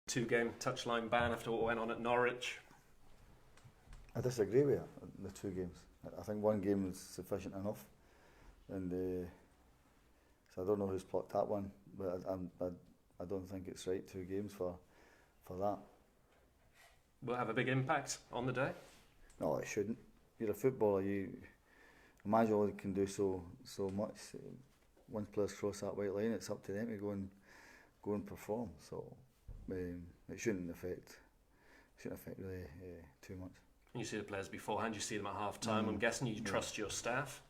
Two-game touchline ban after what went on at Norwich. I disagree with the 2 games. I think 1 game is sufficient enough, and so I don't know who's plucked that one, but I don't think it's right 2 games for that. Will it have a big impact on the day? No, it shouldn't. You're a footballer. A manager only can do so much. Once players cross that white line, it's up to them to go and perform. So it shouldn't affect really too much. You see the players beforehand, you see them at half time. I'm guessing you trust your staff.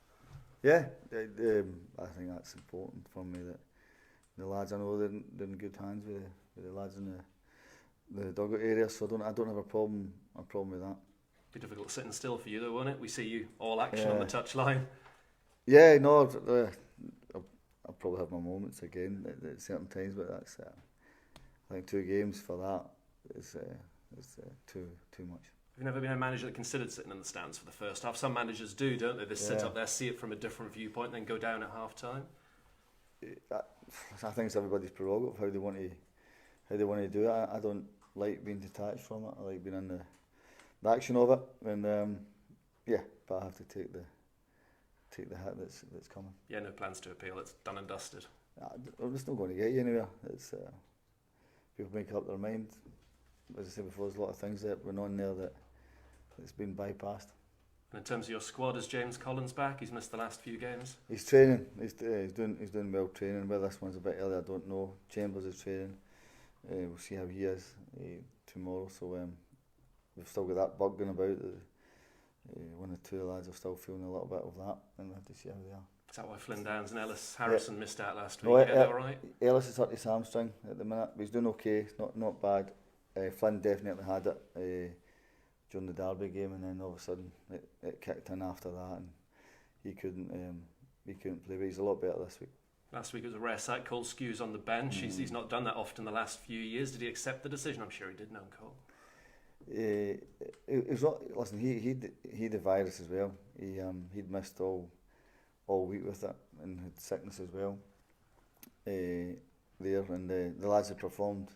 Yeah, I think that's important for me, that the lads, I know they're in good hands with the lads in the dugout area, so I don't have a problem with that. Be difficult sitting still for you though, won't it? We see you all action on the touchline. Yeah, no, I'll probably have my moments again at certain times, but that's I think 2 games for that is too much. Have you never been a manager that considered sitting in the stands for the first half? Some managers do, don't they? They sit up there, see it from a different viewpoint, then go down at half time. I think it's everybody's prerogative how they want to do it. I don't like being detached from it. I like being in the action of it, and but I have to take the hit that's coming. Yeah, no plans to appeal. It's done and dusted. It's not going to get you anywhere. It's people make up their mind. As I said before, there's a lot of things that went on there that's been bypassed. And in terms of your squad, is James Collins back? He's missed the last few games. He's training. He's doing well training. Whether this one's a bit early, I don't know. Chambers is training. We'll see how he is tomorrow. So we've still got that bug going about. 1 or 2 lads are still feeling a little bit of that, and we'll have to see how they are. Is that why Flynn Downs and Ellis Harrison missed out last week? Are they all right? Ellis is hurt his hamstring at the minute, but he's doing okay. Not bad. Flynn definitely had it during the Derby game, and then all of a sudden it kicked in after that, and he couldn't play. But he's a lot better this week. Last week it was a rare sight. Cole Skew's on the bench. He's not done that often the last few years. Did he accept the decision? I'm sure he did. Knowing Cole. Listen, he the virus as well. He'd missed all week with it, and had sickness as well. There, and the lads had performed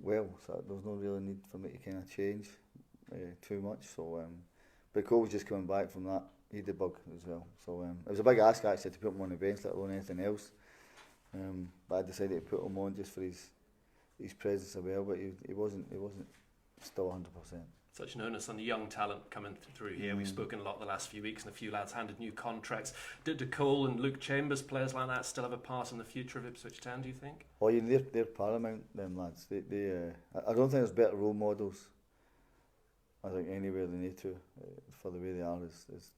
well, so there was no real need for me to kind of change too much. So, but Cole was just coming back from that. He had the bug as well. So it was a big ask actually to put him on the bench, let alone anything else. But I decided to put him on just for his presence as well. But he wasn't still 100%. Such an onus on the young talent coming through here. We've spoken a lot the last few weeks, and a few lads handed new contracts. Do Cole and Luke Chambers, players like that, still have a part in the future of Ipswich Town, do you think? Oh, they're paramount, them lads. I don't think there's better role models, I think, anywhere they need to, for the way they are as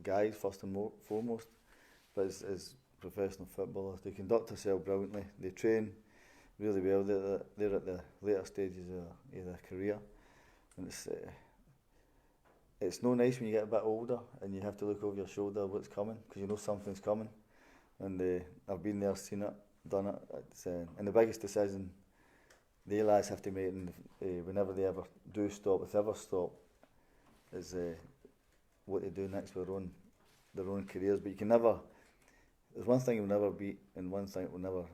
guys, first and foremost, but as professional footballers. They conduct themselves brilliantly. They train really well. They're at the later stages of their career. And it's no nice when you get a bit older and you have to look over your shoulder what's coming, because you know something's coming. And I've been there, seen it, done it. And the biggest decision the lads have to make, whenever they ever do stop, if they ever stop, is what they do next with their own careers. But you can never. There's one thing you'll never beat, and one thing will never,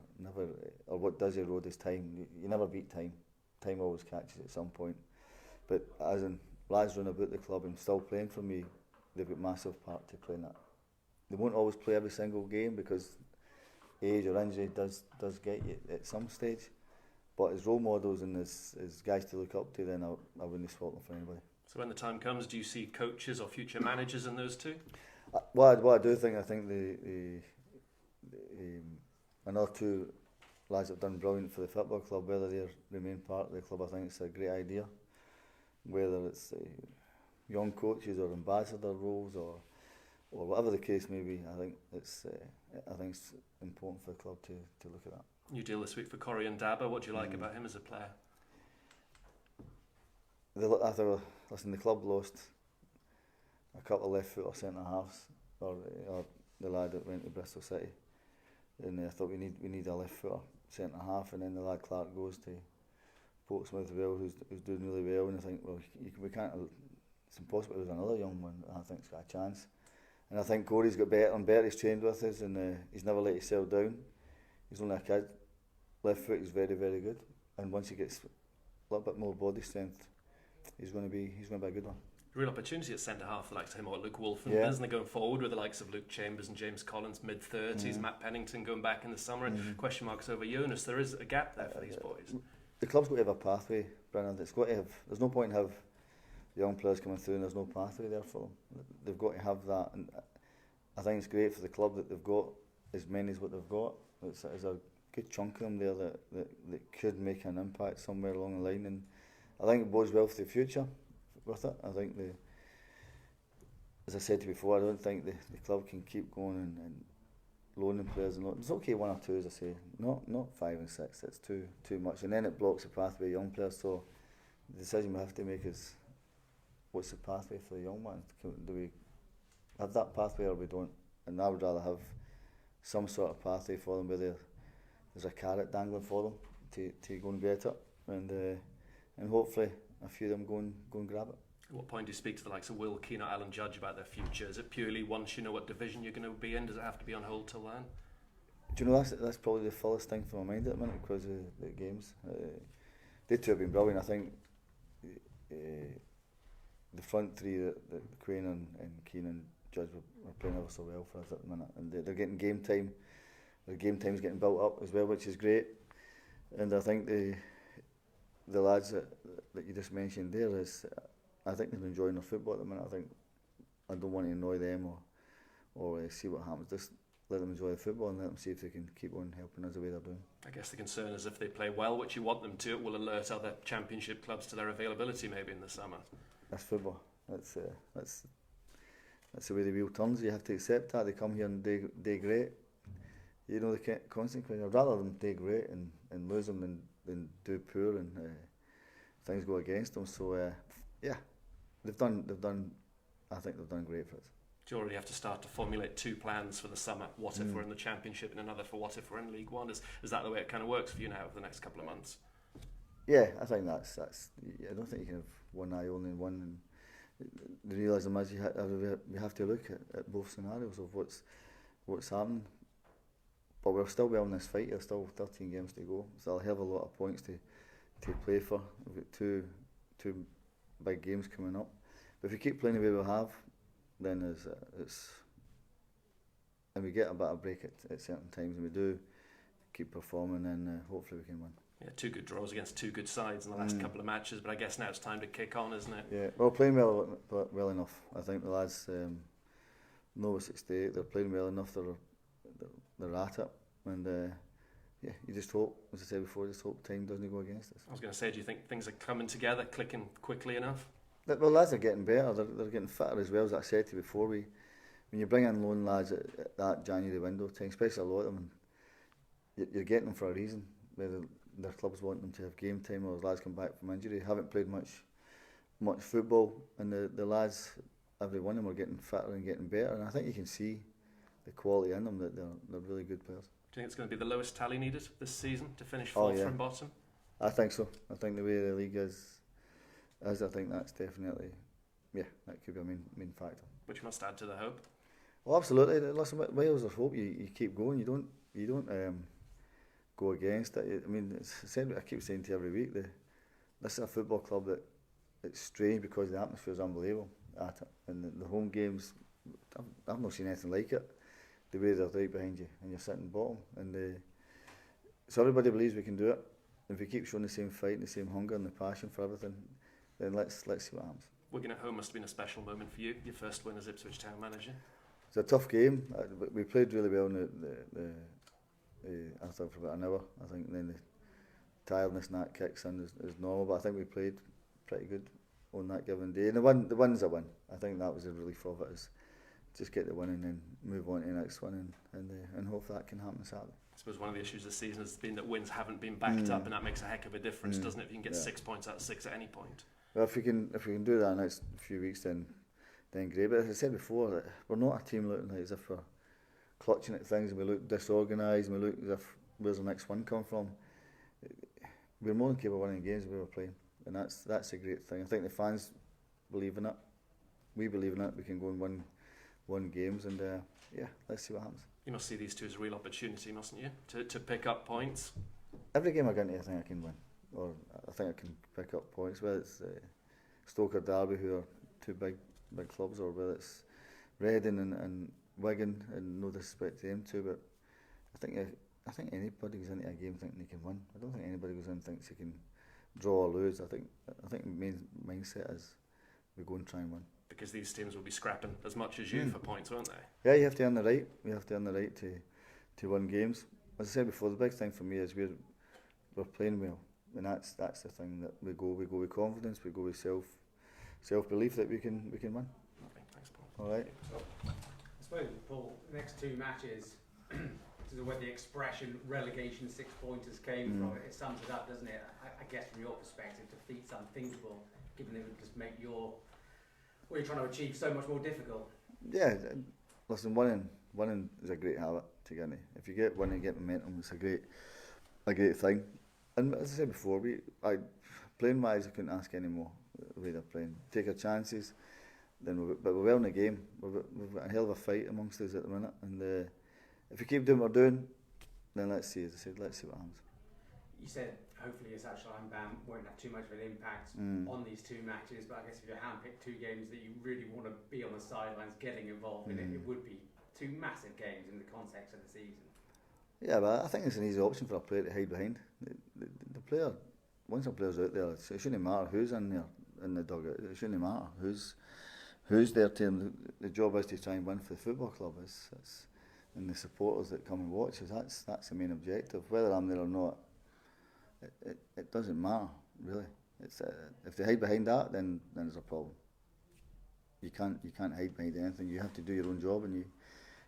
or what does erode is time. You never beat time. Time always catches at some point. But as in lads run about the club and still playing for me, they've got massive part to play in that. They won't always play every single game because age or injury does get you at some stage. But as role models and as guys to look up to, then I wouldn't swap them for anybody. So when the time comes, do you see coaches or future managers in those two? What I do think, the another 2 lads have done brilliant for the football club. Whether they remain part of the club, I think it's a great idea. Whether it's young coaches or ambassador roles or whatever the case may be, I think it's important for the club to look at that. New deal this week for Corey and Dabba. What do you like about him as a player? The club lost a couple of left footer centre halves, or the lad that went to Bristol City, and I thought we need a left footer centre half, and then the lad Clark goes to Portsmouth, who's doing really well, and I think we can't. It's impossible. There's another young one I think's got a chance, and I think Corey's got better and better. He's trained with us, and he's never let himself down. He's only a kid. Left foot is very, very good, and once he gets little bit more body strength, he's going to be a good one. Real opportunity at centre half, the likes of him or Luke Wolfen, Yeah. isn't it, going forward with the likes of Luke Chambers and James Collins, mid-30s, Matt Pennington going back in the summer, and question marks over Jonas. There is a gap there for these boys. The club's got to have a pathway, Brennan. It's got to have. There's no point in have young players coming through and there's no pathway there for them. They've got to have that, and I think it's great for the club that they've got as many as what they've got. There's a good chunk of them there that could make an impact somewhere along the line, and I think it bodes well for the future with it. I think as I said to you before, I don't think the club can keep going and loaning players. And it's okay 1 or 2, as I say, not 5 and 6. It's too much, and then it blocks the pathway of young players. So the decision we have to make is, what's the pathway for the young ones? Do we have that pathway or we don't? And I would rather have some sort of pathway for them where there's a carrot dangling for them to go and get it, and hopefully a few of them go and grab it. At what point do you speak to the likes of Will Keane or Alan Judge about their future? Is it purely once you know what division you're going to be in? Does it have to be on hold till then? Do you know, that's probably the fullest thing for my mind at the minute because of the games. They two have been brilliant. I think the front three, the Quinn and Keane and Judge were playing ever so well for us at the minute, and they're getting game time. Their game time's getting built up as well, which is great. And I think the lads that you just mentioned there I think they're enjoying their football at the minute. I don't want to annoy them or see what happens. Just let them enjoy the football and let them see if they can keep on helping us the way they're doing. I guess the concern is if they play well, which you want them to, it will alert other championship clubs to their availability maybe in the summer. That's football. That's the way the wheel turns. You have to accept that. They come here and day great. You know the consequence. I'd rather them day great and lose them than do poor and things go against them. So yeah, they've done. I think they've done great for us. Do you already have to start to formulate 2 plans for the summer? What if we're in the Championship, and another for what if we're in League One? Is that the way it kind of works for you now over the next couple of months? Yeah, I think that's. I don't think you can have one eye only in one. And the realism is we have to look at both scenarios of what's happening. But we're still well in this fight. There's still 13 games to go. Still a hell of a lot of points to play for. We've got two big games coming up. But if we keep playing the way we have, then it's and we get a bit of break at certain times, and we do keep performing, and hopefully we can win. Yeah, 2 good draws against 2 good sides in the last couple of matches, but I guess now it's time to kick on, isn't it? Yeah, well, playing well enough. I think the lads know it's at stake. They're playing well enough. They're at it, and yeah, you just hope, as I said before, just hope time doesn't go against us. I was going to say, do you think things are coming together, clicking quickly enough? Well, lads are getting better. They're getting fitter as well, as I said to you before. When you bring in loan lads at that January window time, especially a lot of them, you're getting them for a reason. Whether their clubs want them to have game time or lads come back from injury, haven't played much football, and the lads, every one of them are getting fitter and getting better. And I think you can see the quality in them, that they're really good players. Do you think it's going to be the lowest tally needed this season to finish fourth from bottom? I think so. I think the way the league is I think that's definitely, that could be a main factor. Which must add to the hope. Well, absolutely. Listen, Wales, there's hope. You keep going. You don't go against it. I mean, I keep saying to you every week, this is a football club that it's strange because the atmosphere is unbelievable at it, and the home games, I've not seen anything like it. The way they're right behind you and you're sitting bottom, and so everybody believes we can do it. If we keep showing the same fight and the same hunger and the passion for everything, then let's see what happens. Wigan at home must have been a special moment for you, your first win as Ipswich Town manager. It's a tough game. We played really well in after for about an hour, I think, and then the tiredness and that kicks in as normal, but I think we played pretty good on that given day. And the win's a win. I think that was a relief of it, is just get the win and then move on to the next one, and hope that can happen Saturday. I suppose one of the issues this season has been that wins haven't been backed up, and that makes a heck of a difference, doesn't it? If you can get 6 points out of 6 at any point. Well, if we can do that in the next few weeks, then great. But as I said before, we're not a team looking like as if we're clutching at things and we look disorganised and we look as if where's the next one come from. We're more than capable of winning games we were playing, and that's a great thing. I think the fans believe in it. We believe in it. We can go and win games, and let's see what happens. You must see these two as a real opportunity, mustn't you, to pick up points? Every game I get into, I think I can win. or I think I can pick up points. Whether it's Stoke or Derby, who are two big clubs, or whether it's Reading and Wigan, and no disrespect to them too, but I think anybody goes into a game thinking they can win. I don't think anybody goes in and thinks they can draw or lose. I think the main mindset is we go and try and win. Because these teams will be scrapping as much as you for points, won't they? Yeah, you have to earn the right. You have to earn the right to win games. As I said before, the big thing for me is we're playing well, and that's the thing that we go with confidence. We go with self belief that we can win. Okay, thanks, Paul. All right. I suppose, Paul, the next two matches, this is where the expression relegation 6-pointers came from. It sums it up, doesn't it? I guess from your perspective, defeat's unthinkable, given it would just make what you're trying to achieve so much more difficult. Yeah, listen, winning is a great habit to get in. If you get winning, get momentum, it's a great thing. And as I said before, playing wise, I couldn't ask any more. The way they're playing, take our chances. But we're well in the game. We've got a hell of a fight amongst us at the minute, and if we keep doing what we're doing, then let's see. As I said, let's see what happens. You said hopefully your touchline ban won't have too much of an impact on these two matches, but I guess if you handpick two games that you really want to be on the sidelines getting involved in it would be two massive games in the context of the season. Yeah, but I think it's an easy option for a player to hide behind. The player, once a player's out there, it shouldn't matter who's in there in the dugout. It shouldn't matter who's there to him. The job is to try and win for the football club. And the supporters that come and watch us. That's the main objective. Whether I'm there or not, it doesn't matter really. It's if they hide behind that, then there's a problem. You can't hide behind anything. You have to do your own job, and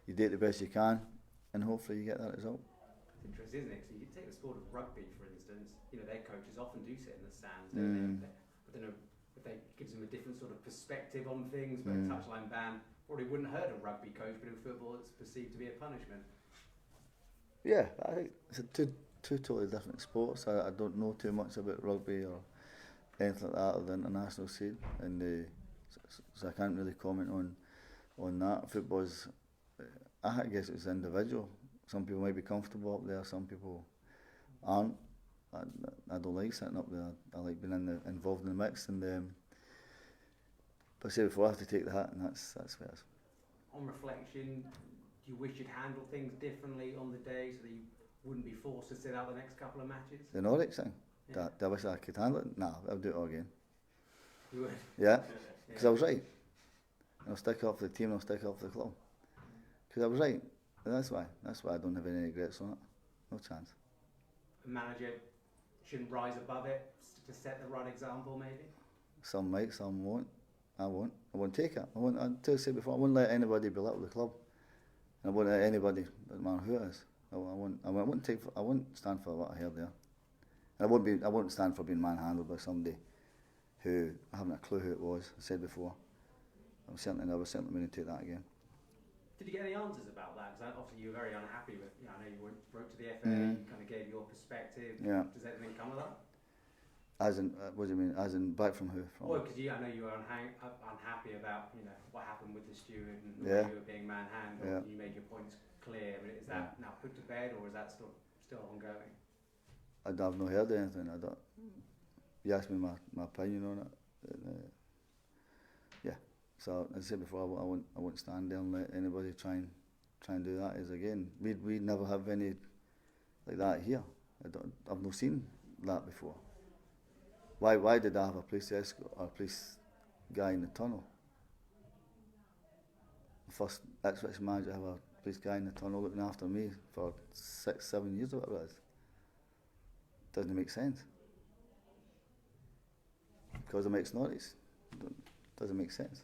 you do it the best you can, and hopefully you get that result. It's interesting, isn't it? So you can take the sport of rugby, for instance. You know, their coaches often do sit in the stands. I don't know if that gives them a different sort of perspective on things, but a touchline ban probably wouldn't hurt a rugby coach, but in football it's perceived to be a punishment. Yeah, I think it's two totally different sports. I don't know too much about rugby or anything like that or the international scene, and so I can't really comment on that. Football's, I guess it's individual. Some people might be comfortable up there, some people aren't. I don't like sitting up there. I like being involved in the mix, and but I say before, I have to take the hat, and that's where it is. On reflection, do you wish you'd handled things differently on the day so that you wouldn't be forced to sit out the next couple of matches? The Norwich thing? Yeah. Do I wish I could handle it? Nah, I'll do it all again. You would? Yeah, because I was right. And I'll stick up for the team, and I'll stick up for the club. Because I was right. And that's why I don't have any regrets on it. No chance. A manager shouldn't rise above it to set the right example, maybe? Some might, some won't. I won't take it. I won't let anybody belittle the club. And I won't let anybody, no matter who it is. I won't stand for what I heard there. And I won't stand for being manhandled by somebody who I haven't a clue who it was. I said before. I was certainly going to take that again. Did you get any answers about that? Because obviously you were very unhappy with. I know you wrote to the FA. You kind of gave your perspective. Yeah. Does anything come of that? As in, what do you mean? As in, back from who? Well, because I know you were unhappy about what happened with the steward and the way you were being manhandled. Yeah. You made your points clear. I mean, is that now put to bed, or is that still ongoing? I've not heard anything. I don't. You asked me my opinion on it. And, yeah. So as I said before, I won't stand there and let anybody try and do that. Is again, we never have any like that here. I've not seen that before. Why did I have a police guy in the tunnel? The first Ipswich manager have a police guy in the tunnel looking after me for 6-7 years or whatever it is. Doesn't make sense. Because it makes noise. Doesn't make sense.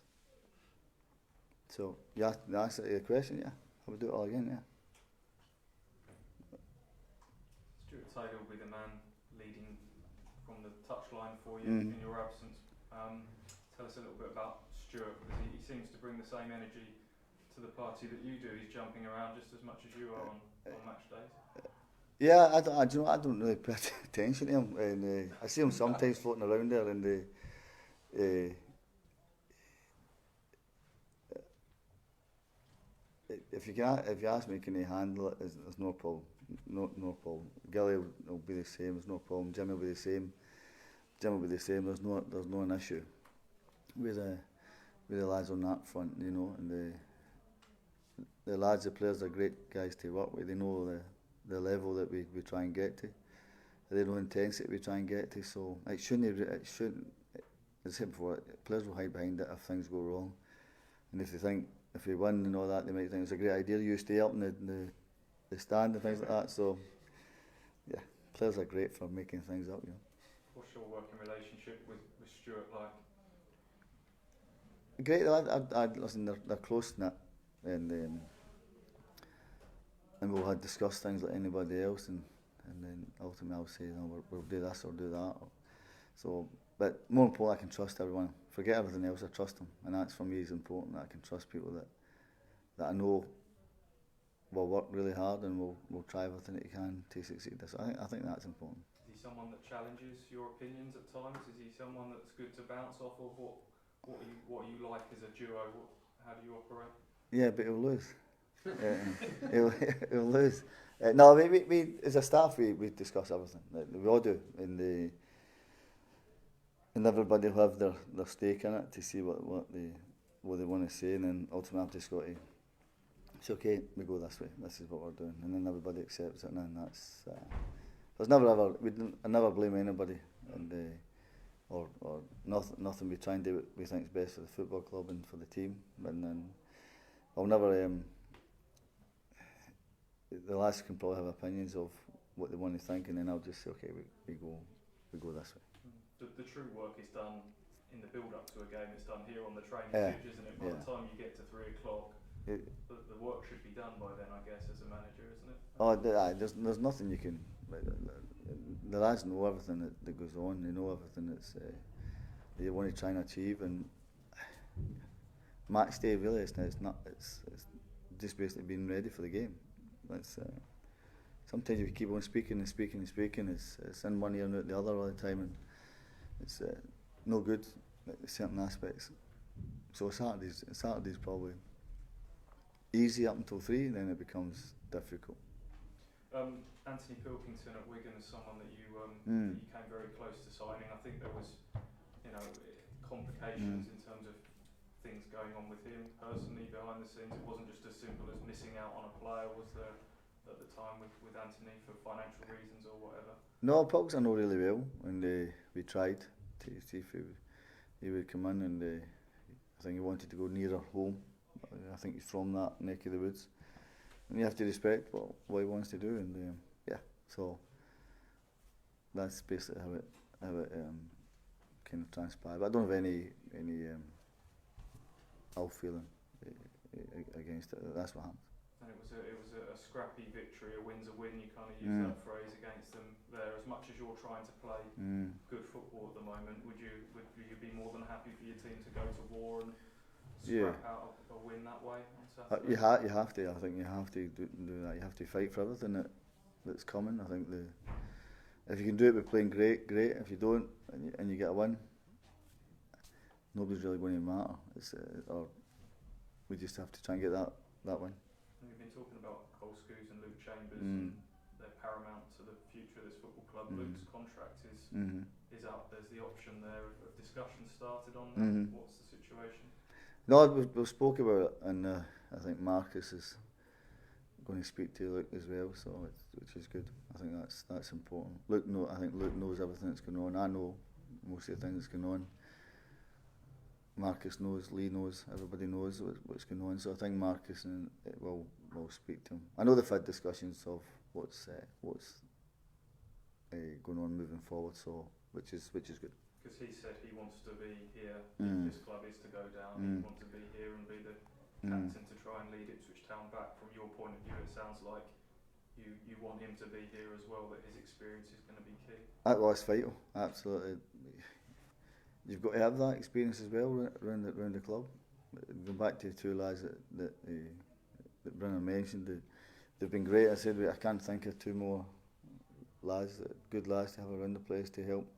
So you asked the question, yeah. I would do it all again, yeah. Stuart Taylor will be the man leading from the touchline for you in your absence. Tell us a little bit about Stuart, because he seems to bring the same energy to the party that you do. He's jumping around just as much as you are on match days. Yeah, I don't really pay attention to him, and I see him sometimes floating around there, and if you ask me, can he handle it? There's no problem. no problem. Gilly will be the same. There's no problem. Jimmy will be the same. Jim will be the same. There's no an issue with the lads on that front, you know. And the lads, the players are great guys to work with. They know the level that we try and get to. They know the intensity we try and get to. So it shouldn't. As I said before, players will hide behind it if things go wrong. And if we win and all that, they might think it's a great idea. You stay up in the stand and things like that. So yeah, players are great for making things up, you know. What's your working relationship with Stuart like? Great. Listen, they're close knit, and we'll have discuss things like anybody else, and then ultimately I'll say, we'll do this or do that. So, but more important, I can trust everyone. Forget everything else, I trust them, and that's for me is important. That I can trust people that I know will work really hard and will try everything that you can to succeed. So I think that's important. Is he someone that challenges your opinions at times? Is he someone that's good to bounce off of? What are you like as a duo? How do you operate? Yeah, but he'll lose. He'll lose. No, we as a staff we discuss everything. We all do, and everybody will have their stake in it to see what they want to say, and then ultimately I've just got to say, okay, we go this way. This is what we're doing, and then everybody accepts it, and then that's. There's never ever I never blame anybody, and or nothing. We try and do what we think is best for the football club and for the team, and then I'll never. The lads can probably have opinions of what they want to think, and then I'll just say, okay, we go this way. The true work is done in the build-up to a game. It's done here on the training pitch, isn't it? By the time you get to 3 o'clock, the work should be done by then, I guess, as a manager, isn't it? Oh, there's nothing you can. The lads know everything that goes on. They know everything that's they want to try and achieve. And match day, really, it's not. It's just basically being ready for the game. That's sometimes if you keep on speaking, it's in one ear and out the other all the time, and it's no good in certain aspects. So Saturday's probably easy up until 3, then it becomes difficult. Anthony Pilkington at Wigan is someone that you came very close to signing. I think there was, complications in terms of things going on with him personally behind the scenes. It wasn't just as simple as missing out on a player, was there, at the time with Anthony for financial reasons or whatever? No, Pilks I know really well, and we tried to see if he would come in, and I think he wanted to go nearer home. I think he's from that neck of the woods, and you have to respect what he wants to do, and so that's basically how it kind of transpired. But I don't have any ill feeling against it. That's what happened. And it was a scrappy victory. A win's a win. You kind of use that phrase against them there. As much as you're trying to play good football at the moment, would you be more than happy for your team to go to war and scrap out a win that way on Saturday? You have to. I think you have to do that. You have to fight for everything that's coming. I think if you can do it by playing great. If you don't and you get a win, nobody's really going to matter. Or we just have to try and get that win. And we've been talking about Colscoos and Luke Chambers. And they're paramount to the future of this football club. Luke's contract is up. There's the option there of discussion started on that. What's the situation? No, we've spoke about it, and I think Marcus is going to speak to Luke as well, so which is good. I think that's important. I think Luke knows everything that's going on. I know most of the things that's going on. Marcus knows, Lee knows, everybody knows what's going on. So I think Marcus will speak to him. I know they've had discussions of what's going on moving forward, so which is good. Because he said he wants to be here if this club is to go down. He wants to be here and be the captain to try and lead Ipswich Town back. From your point of view, it sounds like you want him to be here as well, that his experience is going to be key. That was vital, absolutely. You've got to have that experience as well around the club. Going back to the 2 lads that Brennan mentioned, they've been great. I said I can't think of 2 more lads, good lads to have around the place to help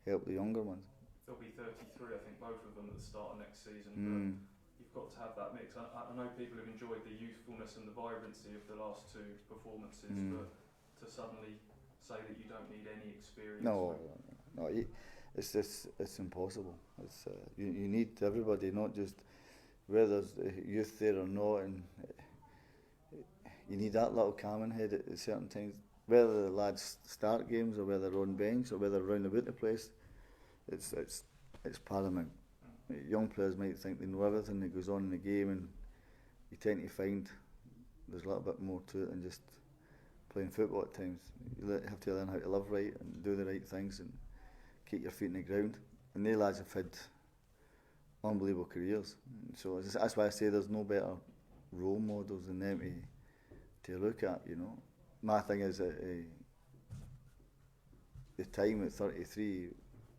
the younger ones. There'll be 33, I think, both of them at the start of next season. But you've got to have that mix. I know people have enjoyed the youthfulness and the vibrancy of the last 2 performances, but to suddenly say that you don't need any experience? No, it's impossible. It's you need everybody, not just whether there's youth there or not, and you need that little calming head at certain times. Whether the lads start games or whether they're on bench or whether they're round about the place, it's paramount. Young players might think they know everything that goes on in the game, and you tend to find there's a little bit more to it than just playing football at times. You have to learn how to live right and do the right things and keep your feet in the ground. And they lads have had unbelievable careers. So that's why I say there's no better role models than them to look at, you know. My thing is that the time at 33,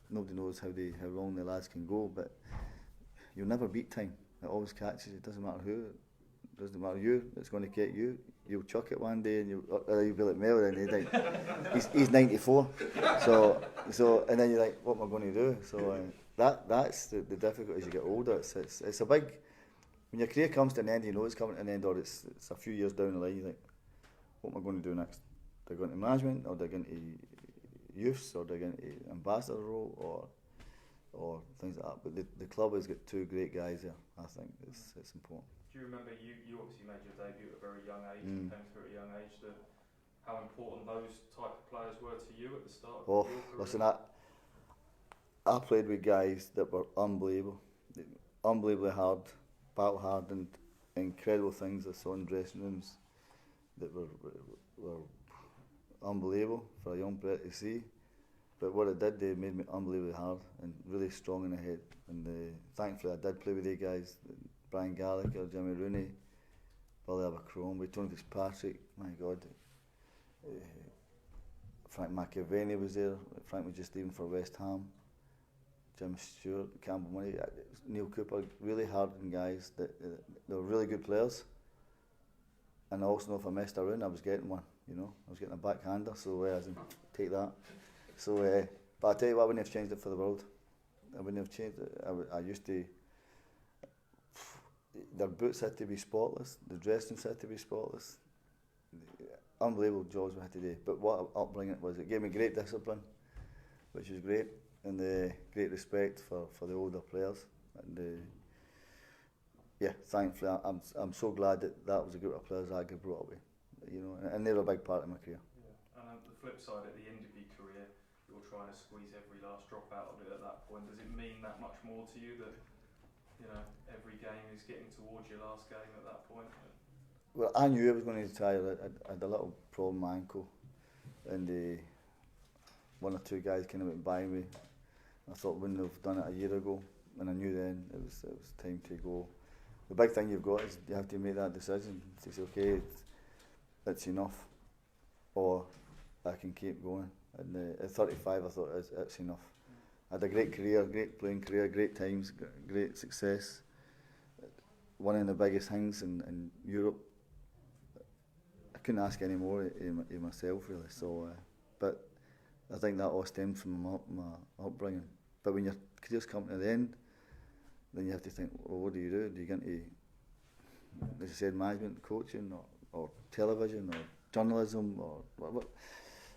nobody knows how long the lads can go, but you'll never beat time. It always catches you. It doesn't matter who. It doesn't matter you. It's going to get you. You'll chuck it one day, and you'll be like Mel, and he's 94. So and then you're like, what am I going to do? So that's the difficulty as you get older. It's a big, when your career comes to an end, you know it's coming to an end, or it's a few years down the line. You think, what am I going to do next? They're going to management, or they're going to youths, or they're going to ambassador role, or things like that. But the club has got two great guys there. I think it's important. Do you remember you obviously made your debut at a very young age, you came through at a young age, how important those type of players were to you at the start of your career? Listen, I played with guys that were unbelievable, unbelievably hard, battle hard, and incredible things I saw in dressing rooms that were unbelievable for a young player to see. But what it did, they made me unbelievably hard and really strong in the head. And thankfully I did play with these guys, Brian Gallagher, Jimmy Rooney, Billy Abercrombie, Tony Fitzpatrick, my God. Frank McAvaney was there. Frank was just leaving for West Ham. Jim Stewart, Campbell Murray, Neil Cooper, really hardened guys. They were really good players. And I also know if I messed around, I was getting one. You know, I was getting a backhander, so I didn't take that. So, but I tell you what, I wouldn't have changed it for the world. I wouldn't have changed it. I used to. Their boots had to be spotless. The dressings had to be spotless. Unbelievable jobs we had to do. But what upbringing it was, it gave me great discipline, which was great, and great respect for the older players. And yeah, thankfully, I'm so glad that was a group of players I got brought up with. You know, and they were a big part of my career. Yeah. And on the flip side, at the end of your career, you're trying to squeeze every last drop out of it at that point. Does it mean that much more to you that, you know, every game is getting towards your last game at that point? Well, I knew I was going to retire. I had a little problem with my ankle, and one or two guys kind of went by me. I thought, wouldn't have done it a year ago, and I knew then it was time to go. The big thing you've got is you have to make that decision to say, okay, it's enough, or I can keep going. And at 35, I thought it's enough. I had a great career, great playing career, great times, great success. One of the biggest things in Europe. I couldn't ask any more of myself, really. So, but I think that all stemmed from my upbringing. But when your career's come to the end, then you have to think, well, what do you do? Do you get into, as I said, management, coaching, or television, or journalism, or what?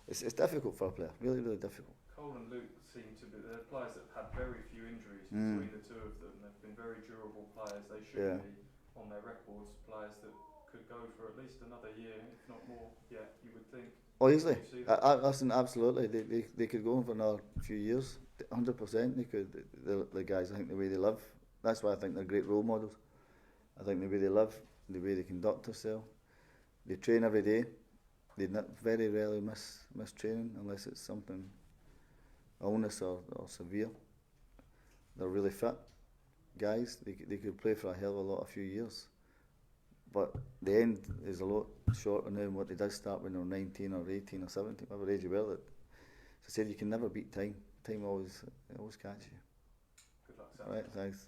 It's difficult for a player, really, really difficult. Cole and Luke seem to be, they're players that have had very few injuries between the two of them. They've been very durable players. They should be on their records, players that could go for at least another year, if not more. Yeah, you would think. Oh, easily. Listen, absolutely. They could go on for another few years. 100%. They could. The guys, I think the way they live. That's why I think they're great role models. I think the way they live, the way they conduct themselves. They train every day. They very rarely miss training unless it's something illness or severe. They're really fit guys. They could play for a hell of a lot, a few years. But the end is a lot shorter now than what they did start when they were 19 or 18 or 17, whatever age you were. As I said, you can never beat time. Time always catches you. Good luck, Sam. All right, thanks.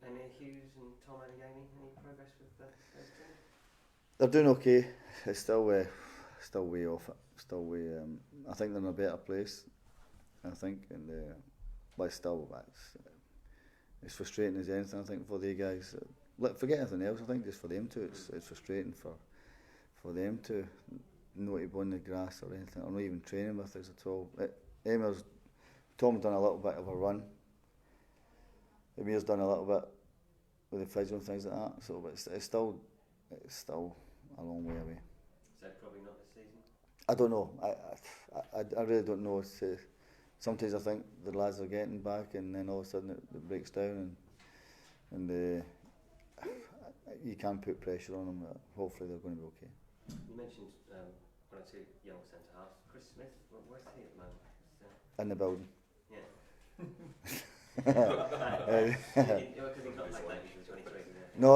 Emir Hughes and Tom Anigami, any progress with those two? They're doing okay. It's still way off it. Still way. I think they're in a better place. I think, and but still, it's frustrating as anything. I think for the guys. Forget anything else. I think just for them too, it's frustrating for them to not to go on the grass or anything, or not even training with us at all. Tom's done a little bit of a run. Amir's done a little bit with the physio and things like that. So, but it's still a long way away. Is that probably not this season? I don't know. I really don't know. Sometimes I think the lads are getting back, and then all of a sudden it breaks down, and you can't put pressure on them. Hopefully they're going to be okay. You mentioned one or two young centre halves. Chris Smith, where's he at the moment? In the building. No.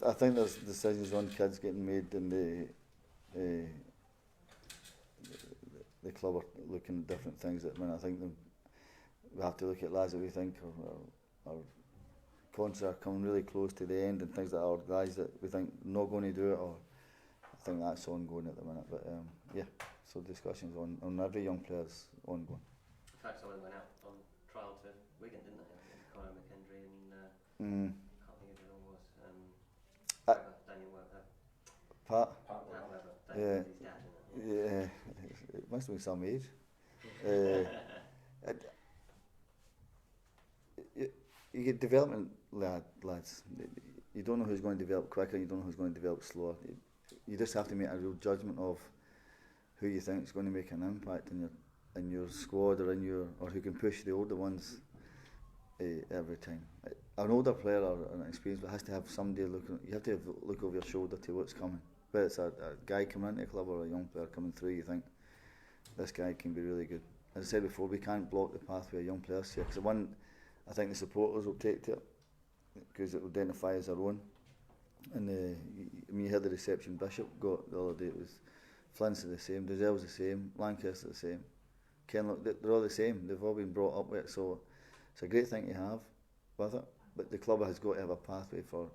I think there's decisions on kids getting made, and the club are looking at different things at the minute. I think we have to look at lads that we think are contracts are coming really close to the end, and things that are guys that we think not going to do it, or I think that's ongoing at the minute. But so discussions on every young player's ongoing. In fact, someone went out on trial to Wigan, didn't they? Conor McKendry and I can't think of who it was. Daniel Webber. Pat Webber. Yeah. His dad, isn't it? Yeah, it must have been some age. You get development lads. You don't know who's going to develop quicker, you don't know who's going to develop slower. You just have to make a real judgment of who you think is going to make an impact in your squad, or who can push the older ones every time. An older player or an experienced player has to have somebody looking. You have to look over your shoulder to what's coming. Whether it's a guy coming into the club or a young player coming through, you think this guy can be really good. As I said before, we can't block the pathway of young players here, because I think the supporters will take to it because it will identify as their own. And you heard the reception Bishop got the other day. It was Flint's the same, Dazell's the same, Lancaster the same, Kenlock, they're all the same. They've all been brought up with it, so it's a great thing to have with it. But the club has got to have a pathway for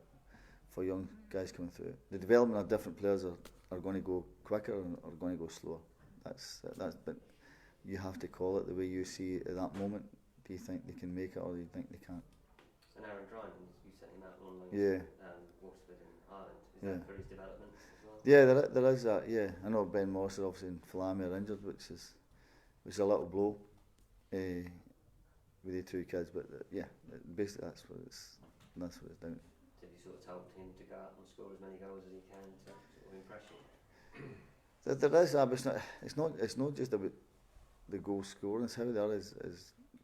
young guys coming through. The development of different players are going to go quicker or going to go slower. That's but you have to call it the way you see it at that moment. Do you think they can make it, or do you think they can't? And Aaron Dryman, you sent him out on loan Waterford in Ireland. Is that for his development as well? Yeah, there is that. Yeah, I know Ben Moss obviously and Falami are injured, which is a little blow with the two kids. But basically that's what it's down to. Have you sort of told him to go out and score as many goals as he can to sort of impress you? There is that, but it's not just about the goal scoring. It's how they are as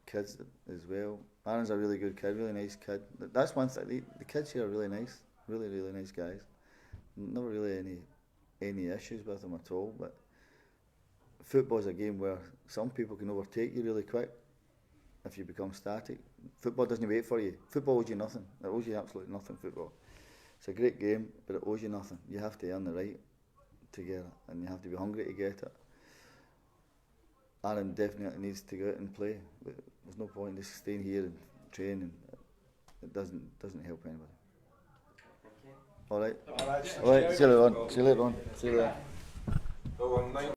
kids as well. Aaron's a really good kid, really nice kid. That's one thing. The kids here are really nice, really nice guys. Never really any issues with them at all. But football's a game where some people can overtake you really quick if you become static. Football doesn't wait for you. Football owes you nothing. It owes you absolutely nothing. Football. It's a great game, but it owes you nothing. You have to earn the right to get it, and you have to be hungry to get it. Aaron definitely needs to go out and play, but there's no point in just staying here and training. It doesn't help anybody. Thank you. All right. See you later on. See you later on.